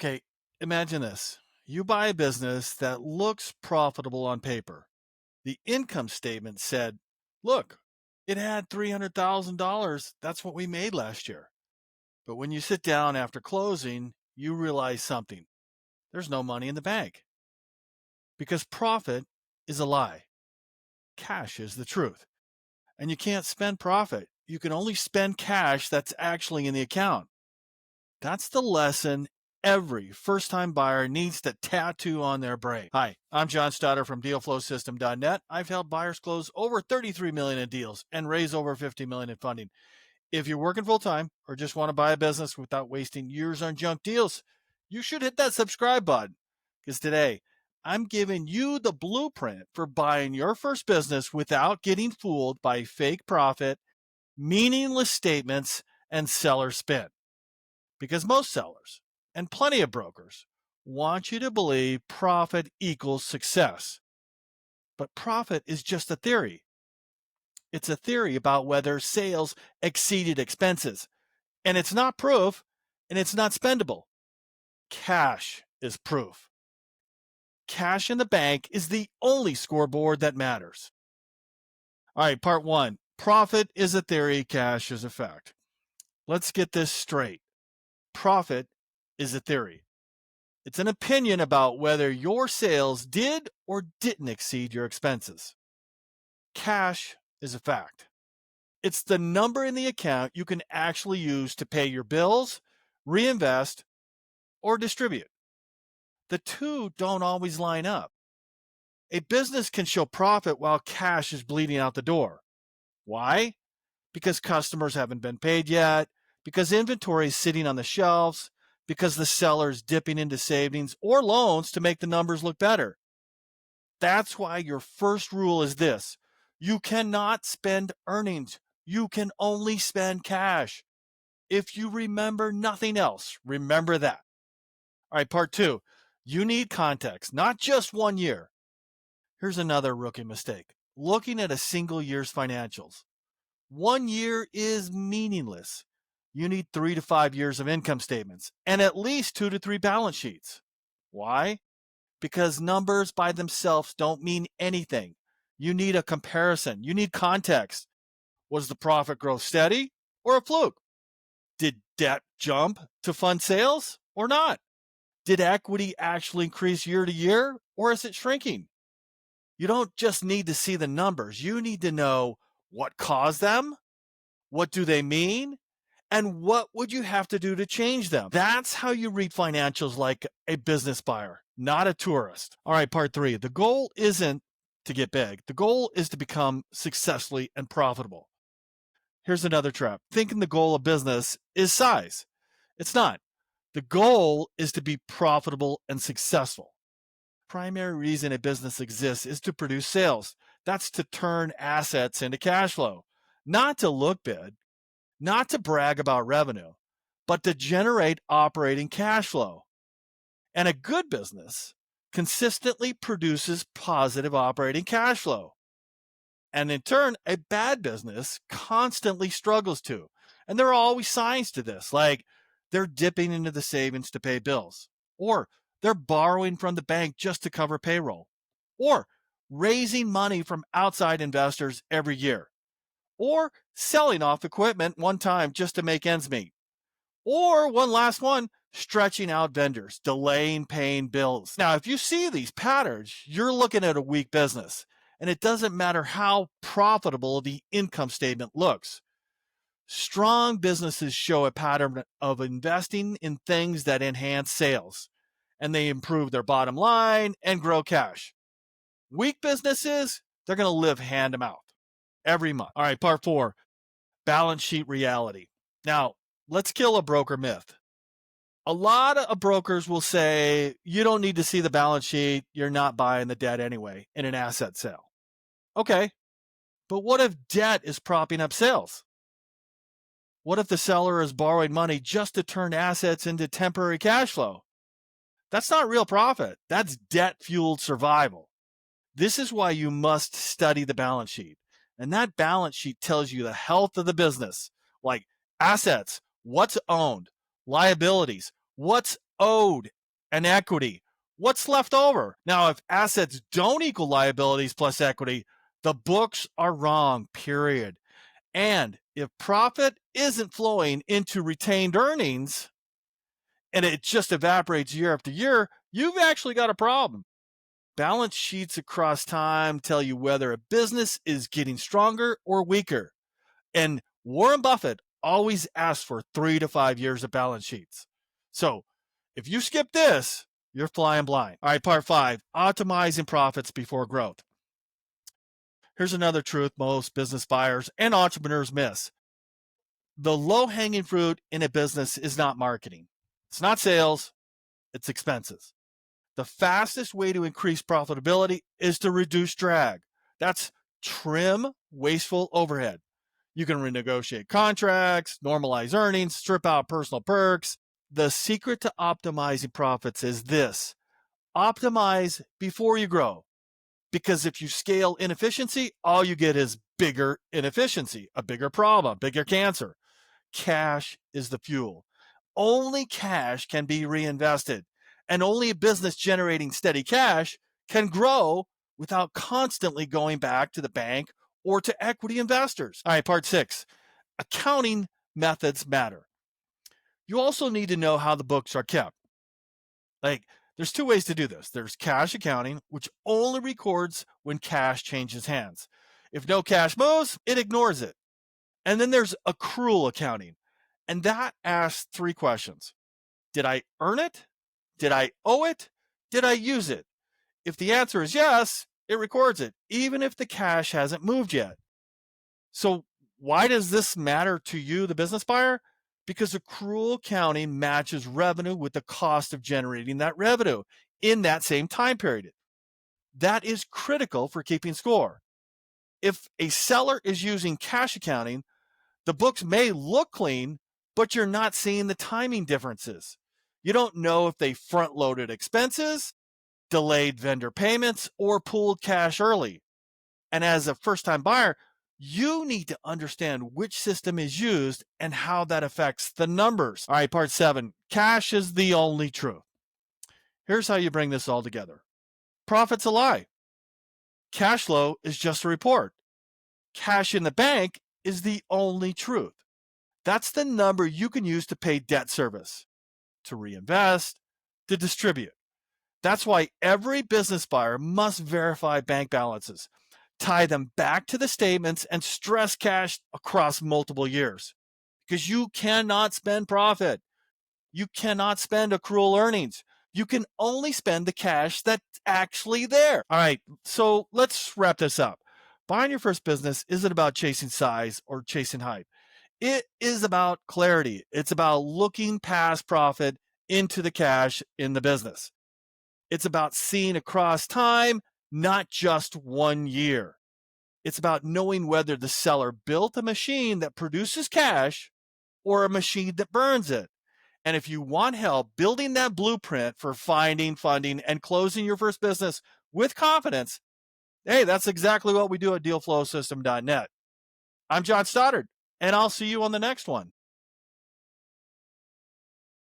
Okay, imagine this. You buy a business that looks profitable on paper. The income statement said, look, it had $300,000. That's what we made last year. But when you sit down after closing, you realize something. There's no money in the bank. Because profit is a lie. Cash is the truth. And you can't spend profit. You can only spend cash that's actually in the account. That's the lesson every first-time buyer needs to tattoo on their brain. Hi, I'm Jon Stoddard from DealFlowSystem.net. I've helped buyers close over $33 million in deals and raise over $50 million in funding. If you're working full-time or just want to buy a business without wasting years on junk deals, you should hit that subscribe button, because today I'm giving you the blueprint for buying your first business without getting fooled by fake profit, meaningless statements, and seller spin. Because most sellers and plenty of brokers want you to believe profit equals success. But profit is just a theory. It's a theory about whether sales exceeded expenses. And it's not proof, and it's not spendable. Cash is proof. Cash in the bank is the only scoreboard that matters. All right, part one. Profit is a theory, cash is a fact. Let's get this straight. Profit is a theory. It's an opinion about whether your sales did or didn't exceed your expenses. Cash is a fact. It's the number in the account you can actually use to pay your bills, reinvest, or distribute. The two don't always line up. A business can show profit while cash is bleeding out the door. Why? Because customers haven't been paid yet, because inventory is sitting on the shelves, because the seller's dipping into savings or loans to make the numbers look better. That's why your first rule is this. You cannot spend earnings. You can only spend cash. If you remember nothing else, remember that. All right, part two. You need context, not just 1 year. Here's another rookie mistake. Looking at a single year's financials. 1 year is meaningless. You need 3 to 5 years of income statements and at least 2 to 3 balance sheets. Why? Because numbers by themselves don't mean anything. You need a comparison. You need context. Was the profit growth steady or a fluke? Did debt jump to fund sales or not? Did equity actually increase year to year, or is it shrinking? You don't just need to see the numbers. You need to know what caused them, what do they mean, and what would you have to do to change them? That's how you read financials like a business buyer, not a tourist. All right, part three. The goal isn't to get big. The goal is to become successfully and profitable. Here's another trap. Thinking the goal of business is size. It's not. The goal is to be profitable and successful. Primary reason a business exists is to produce sales. That's to turn assets into cash flow, not to look big, not to brag about revenue, but to generate operating cash flow. And a good business consistently produces positive operating cash flow. And in turn, a bad business constantly struggles to. And there are always signs to this, like they're dipping into the savings to pay bills, or they're borrowing from the bank just to cover payroll, or raising money from outside investors every year, or selling off equipment one time just to make ends meet, or one last one, stretching out vendors, delaying paying bills. Now, if you see these patterns, you're looking at a weak business, and it doesn't matter how profitable the income statement looks. Strong businesses show a pattern of investing in things that enhance sales, and they improve their bottom line and grow cash. Weak businesses, they're going to live hand to mouth every month. All right, part four, balance sheet reality. Now, let's kill a broker myth. A lot of brokers will say, you don't need to see the balance sheet. You're not buying the debt anyway in an asset sale. Okay, but what if debt is propping up sales? What if the seller is borrowing money just to turn assets into temporary cash flow? That's not real profit. That's debt-fueled survival. This is why you must study the balance sheet. And that balance sheet tells you the health of the business, like assets, what's owned, liabilities, what's owed, and equity. What's left over? Now, if assets don't equal liabilities plus equity, the books are wrong, period. And if profit isn't flowing into retained earnings and it just evaporates year after year, you've actually got a problem. Balance sheets across time tell you whether a business is getting stronger or weaker. And Warren Buffett always asks for 3 to 5 years of balance sheets. So if you skip this, you're flying blind. All right, part 5, optimizing profits before growth. Here's another truth most business buyers and entrepreneurs miss. The low-hanging fruit in a business is not marketing. It's not sales, it's expenses. The fastest way to increase profitability is to reduce drag. That's trim wasteful overhead. You can renegotiate contracts, normalize earnings, strip out personal perks. The secret to optimizing profits is this: optimize before you grow. Because if you scale inefficiency, all you get is bigger inefficiency, a bigger problem, a bigger cancer. Cash is the fuel. Only cash can be reinvested, and only a business generating steady cash can grow without constantly going back to the bank or to equity investors. All right, part 6, accounting methods matter. You also need to know how the books are kept. There's 2 ways to do this. There's cash accounting, which only records when cash changes hands. If no cash moves, it ignores it. And then there's accrual accounting, and that asks 3 questions. Did I earn it? Did I owe it? Did I use it? If the answer is yes, it records it, even if the cash hasn't moved yet. So why does this matter to you, the business buyer? Because accrual accounting matches revenue with the cost of generating that revenue in that same time period. That is critical for keeping score. If a seller is using cash accounting, the books may look clean, but you're not seeing the timing differences. You don't know if they front-loaded expenses, delayed vendor payments, or pulled cash early. And as a first-time buyer, you need to understand which system is used and how that affects the numbers. All right, part 7, cash is the only truth. Here's how you bring this all together. Profit's a lie. Cash flow is just a report. Cash in the bank is the only truth. That's the number you can use to pay debt service, to reinvest, to distribute. That's why every business buyer must verify bank balances, tie them back to the statements, and stress cash across multiple years. Because you cannot spend profit. You cannot spend accrual earnings. You can only spend the cash that's actually there. All right, so let's wrap this up. Buying your first business isn't about chasing size or chasing hype. It is about clarity. It's about looking past profit into the cash in the business. It's about seeing across time, not just 1 year. It's about knowing whether the seller built a machine that produces cash or a machine that burns it. And if you want help building that blueprint for finding, funding, and closing your first business with confidence, hey, that's exactly what we do at dealflowsystem.net. I'm Jon Stoddard, and I'll see you on the next one.